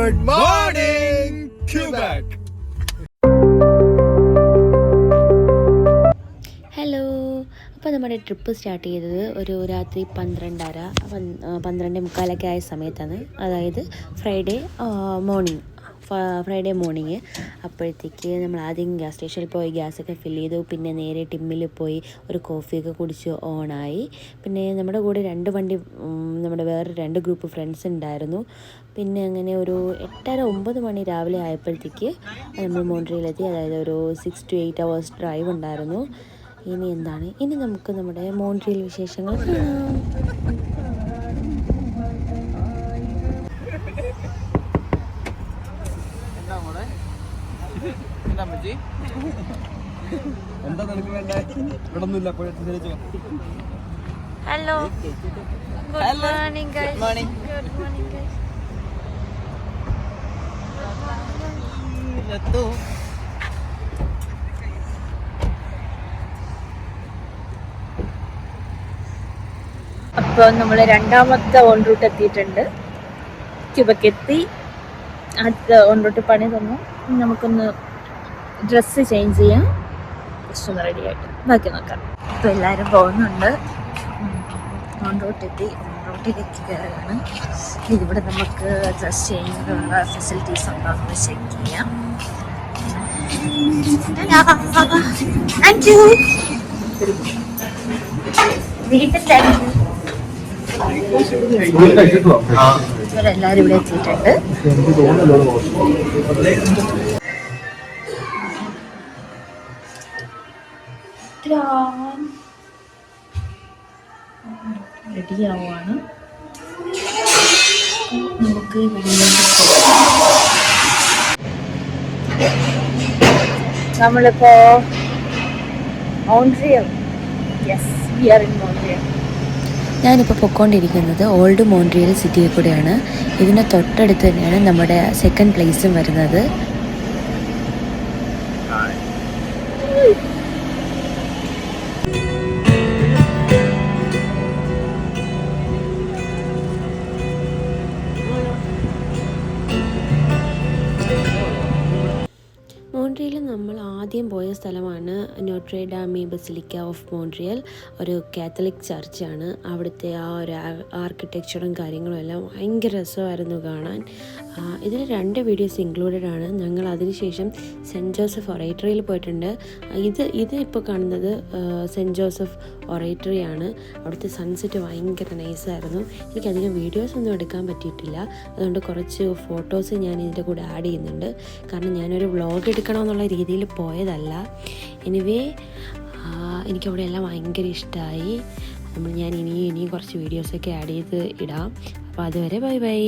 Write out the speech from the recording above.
Good morning, Quebec. Hello, അപ്പോൾ നമ്മുടെ trip start ചെയ്തത് ഒരു രാത്രി 12:30 ആയ സമയത്താണ്. അതായത് ഫ്രൈഡേ മോർണിംഗ്. അപ്പോഴത്തേക്ക് നമ്മൾ ആദ്യം ഗ്യാസ് സ്റ്റേഷനിൽ പോയി ഗ്യാസൊക്കെ ഫില്ല് ചെയ്തു. പിന്നെ നേരെ ടിമ്മിൽ പോയി ഒരു കോഫിയൊക്കെ കുടിച്ച് ഓണായി. പിന്നെ നമ്മുടെ കൂടെ നമ്മുടെ വേറെ 2 ഗ്രൂപ്പ് ഫ്രണ്ട്സ് ഉണ്ടായിരുന്നു. പിന്നെ അങ്ങനെ ഒരു 8:30-9 മണി രാവിലെ ആയപ്പോഴത്തേക്ക് നമ്മൾ മോൺട്രിയലെത്തി. അതായത് ഒരു 6 to 8 hours ഡ്രൈവ് ഉണ്ടായിരുന്നു. ഇനി നമുക്ക് നമ്മുടെ മോൺട്രിയൽ വിശേഷങ്ങൾ കാണാം. Hello, good morning guys. അപ്പോൾ നമ്മൾ രണ്ടാമത്തെ ഓൺ റൂട്ട് എത്തിയിട്ടുണ്ട്. ക്യൂബക്ക് എത്തി. അടുത്ത ഓൺ റൂട്ട് പണി തന്നു. നമുക്കൊന്ന് ഡ്രസ്സ് ചേഞ്ച് ചെയ്യാം. ജസ്റ്റ് ഒന്ന് റെഡി ആയിട്ട് ബാക്കി നോക്കാം. ഇപ്പോൾ എല്ലാവരും പോകുന്നുണ്ട്. ഓൺ റൂട്ട് എത്തി. ഓൺ റൂട്ടിലേക്ക് കയറുകയാണ്. ഇതിവിടെ നമുക്ക് ഡ്രസ്സ് ചേഞ്ചിനുള്ള ഫെസിലിറ്റീസ് ഉണ്ടോ എന്ന് ചെക്ക് ചെയ്യാം. ഇവരെല്ലാരും ഇവിടെ എത്തിയിട്ടുണ്ട്. റെഡിയാവുകയാണ്. നമുക്ക് നമ്മളിപ്പോ Montreal. Yes, we are in Montreal. ഞാനിപ്പോൾ പൊയ്ക്കൊണ്ടിരിക്കുന്നത് ഓൾഡ് മോൺട്രിയൽ സിറ്റിയിൽ കൂടെയാണ്. ഇതിന് തൊട്ടടുത്ത് തന്നെയാണ് നമ്മുടെ സെക്കൻഡ് പ്ലേസും വരുന്നത്. മോൺട്രിയലിൽ നമ്മൾ ആദ്യം പോയ സ്ഥലമാണ് Notre Dami basilica of Montreal. ഒരു കാത്തലിക് ചർച്ചാണ്. അവിടുത്തെ ആ ഒരു ആർക്കിടെക്ചറും കാര്യങ്ങളും എല്ലാം ഭയങ്കര രസമായിരുന്നു കാണാൻ. ഇതിൽ 2 വീഡിയോസ് ഇൻക്ലൂഡഡ് ആണ്. ഞങ്ങൾ അതിനുശേഷം സെൻറ്റ് ജോസഫ് ഒറേറ്ററിയിൽ പോയിട്ടുണ്ട്. ഇത് ഇപ്പോൾ കാണുന്നത് സെൻറ്റ് ജോസഫ് ഒറേറ്ററി ആണ്. അവിടുത്തെ സൺസെറ്റ് ഭയങ്കര നൈസായിരുന്നു. എനിക്കധികം വീഡിയോസൊന്നും എടുക്കാൻ പറ്റിയിട്ടില്ല. അതുകൊണ്ട് കുറച്ച് ഫോട്ടോസ് ഞാൻ ഇതിൻ്റെ കൂടെ ആഡ് ചെയ്യുന്നുണ്ട്. കാരണം ഞാനൊരു വ്ളോഗ് എടുക്കണമെന്നുള്ള രീതിയിൽ പോയതല്ല. എനിവേ എനിക്കവിടെ എല്ലാം ഭയങ്കര ഇഷ്ടമായി. ഞാൻ ഇനിയും കുറച്ച് വീഡിയോസൊക്കെ ആഡ് ചെയ്ത് ഇടാം. അപ്പോൾ അതുവരെ ബൈ ബൈ.